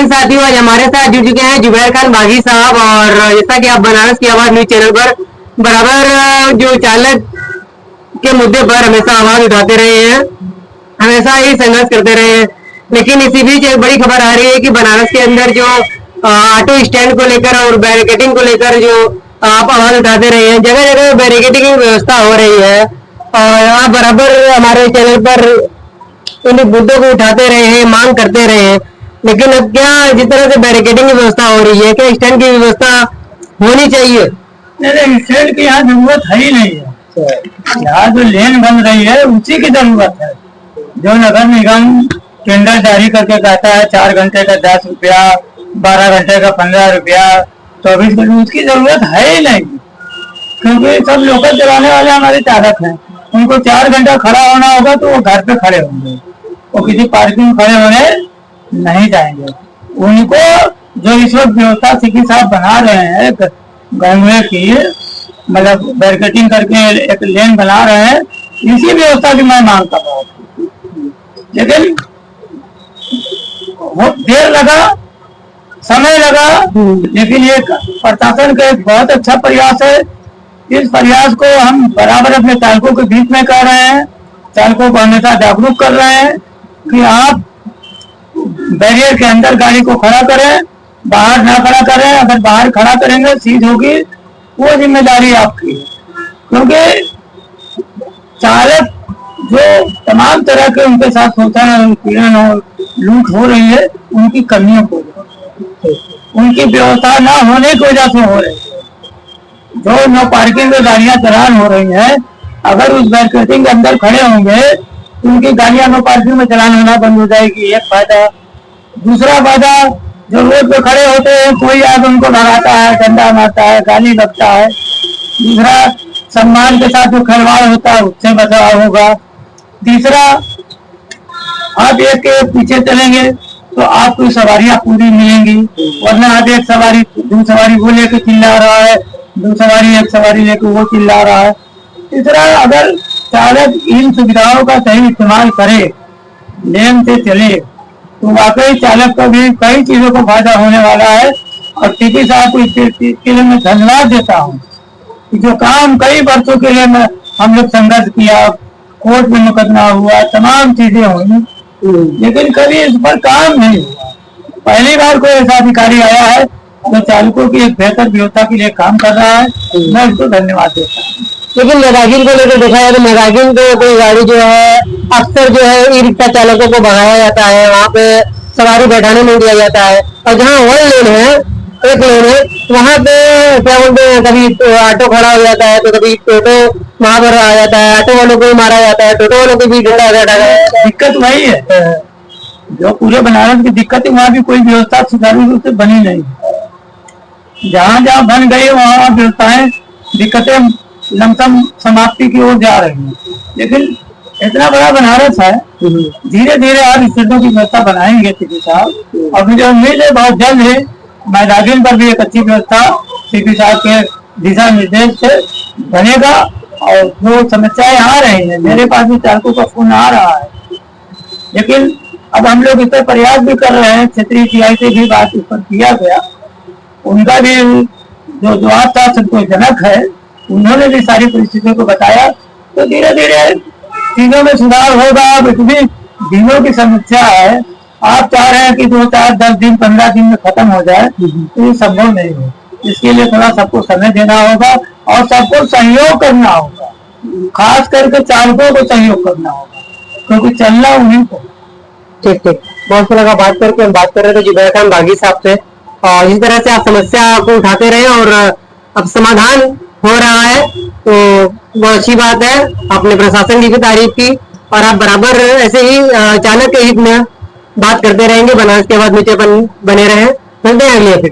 नाज़रीन साथियों, आज हमारे साथ जुड़ चुके हैं जुबैर खान बागी साहब। और जैसा कि आप बनारस की आवाज न्यूज चैनल पर बराबर जो चालक के मुद्दे पर हमेशा आवाज उठाते रहे हैं, हमेशा ही संघर्ष करते रहे हैं, लेकिन इसी बीच एक बड़ी खबर आ रही है कि बनारस के अंदर जो ऑटो स्टैंड को लेकर और बैरिकेडिंग को लेकर जो आप आवाज उठाते रहे हैं, जगह जगह बैरिकेडिंग की व्यवस्था हो रही है और आप बराबर हमारे चैनल पर इन मुद्दों को उठाते रहे हैं, मांग करते रहे हैं। लेकिन अब क्या जिस तरह से बैरिकेडिंग की व्यवस्था हो रही है, क्या स्टैंड की व्यवस्था होनी चाहिए? नहीं, स्टैंड की यहाँ जरूरत है ही नहीं है। यहाँ जो लेन बन रही है उसी की जरूरत है। जो नगर निगम टेंडर जारी करके कहता है 4 घंटे का 10 रुपया, 12 घंटे का 15 रुपया, 24 घंटे, उसकी जरूरत है ही नहीं। क्योंकि सब लोकल चलाने वाले हमारे चालक हैं, उनको 4 घंटा खड़ा होना होगा तो वो घर पे खड़े होंगे, वो किसी पार्किंग में खड़े होने नहीं जाएंगे। उनको जो इस वक्त व्यवस्था सीपी साहब बना रहे हैं गंगवे की, मतलब बैरिकेडिंग करके एक लेन बना रहे हैं, इसी व्यवस्था की मैं मांग कर रहा हूँ। लेकिन देर लगा, समय लगा, लेकिन ये प्रशासन का एक बहुत अच्छा प्रयास है। इस प्रयास को हम बराबर अपने चालकों के बीच में कर रहे हैं, चालकों को हमेशा जागरूक कर रहे हैं कि आप बैरियर के अंदर गाड़ी को खड़ा करें, बाहर ना खड़ा करें। अगर बाहर खड़ा करेंगे सीज होगी, वो जिम्मेदारी आपकी है। क्योंकि चालक जो तमाम तरह के उनके साथ शोषण, उत्पीड़न और लूट हो रही है, उनकी कमियों को, उनकी व्यवस्था न होने की वजह से हो रही है। जो नो पार्किंग में गाड़ियां चलान हो रही हैं, अगर उस बैरिकेडिंग के अंदर खड़े होंगे तो उनकी गाड़ियां नो पार्किंग में चलान होना बंद हो जाएगी, एक फायदा। दूसरा फायदा, जो रोड पे खड़े होते हैं कोई आगे उनको भगाता है, डंडा मारता है, गाली लगता है। दूसरा, सम्मान के साथ जो खिलवाड़ होता है उससे बचाव होगा। तीसरा, आप एक के पीछे चलेंगे तो आपको सवारियां पूरी मिलेंगी, वरना आप एक सवारी दो सवारी वो लेके चिल्ला रहा है, दो सवारी एक सवारी लेके वो चिल्ला रहा है। तीसरा, अगर चालक इन सुविधाओं का सही इस्तेमाल करे, लेन से चले, तो वाकई चालक को भी कई चीजों को फायदा होने वाला है। और सीपी साहब को इसके लिए मैं धन्यवाद देता हूँ कि जो काम कई वर्षों के लिए हम लोग संघर्ष किया, कोर्ट में मुकदमा हुआ, तमाम चीजें हुई, लेकिन कभी इस पर काम नहीं हुआ। पहली बार कोई ऐसा अधिकारी आया है जो चालकों की एक बेहतर व्यवस्था के लिए काम कर रहा है, मैं इसको धन्यवाद देता हूँ। लेकिन मैगाजिन को लेकर देखा जाए तो मैगाजिन को कोई गाड़ी जो है अक्सर जो है ई रिक्शा चालकों को भगाया जाता है, वहाँ पे सवारी बैठाने नहीं दिया जाता है। और जहाँ वन लेन है, एक लेन है, वहाँ पे क्या बोलते हैं, कभी ऑटो खड़ा हो जाता है तो कभी टोटो वहाँ पर आ जाता है, ऑटो वालों को भी मारा जाता है, टोटो वालों को भी ढूंढा जाता है। दिक्कत वही है जो पूरे बनारस की दिक्कत है, वहाँ भी कोई व्यवस्था सुचारू रूप से बनी नहीं। जहाँ जहाँ बन गई वहाँ व्यवस्थाएं, दिक्कतें लमसम समाप्ति की ओर जा रही है। लेकिन इतना बड़ा बनारस है, धीरे धीरे आप स्टेटों की व्यवस्था बनाएंगे सीपी साहब, और मुझे उम्मीद है बहुत जल्द है मैदान पर भी एक अच्छी व्यवस्था सीपी साहब के दिशा निर्देश से बनेगा। और जो समस्याएं आ रही है, मेरे पास भी चालकों का फोन आ रहा है, लेकिन अब हम लोग इस पर प्रयास भी कर रहे हैं। क्षेत्रीय सीआई से भी बात इस पर किया गया, उनका भी जो जवाब था संतोषजनक है, उन्होंने भी सारी परिस्थितियों को बताया। तो धीरे धीरे चीजों में सुधार होगा। अब इतनी दिनों की समस्या है, आप चाह रहे हैं कि 2, 4, 10 दिन 15 दिन में खत्म हो जाए, तो ये संभव नहीं है। इसके लिए थोड़ा सबको समय देना होगा और सबको सहयोग करना होगा, खास करके चालकों को सहयोग करना होगा, क्योंकि चलना उन्हीं को। ठीक ठीक, बहुत अच्छा लगा बात करके। हम बात कर रहे थे जुबैर खान बागी साहब से, और इस तरह से आप समस्या को उठाते रहे और अब समाधान हो रहा है, तो बहुत अच्छी बात है। आपने प्रशासन की भी तारीफ की और आप बराबर ऐसे ही चालक के हित में बात करते रहेंगे। बनारस के बाद नीचे बने रहे। मिलते हैं अगले।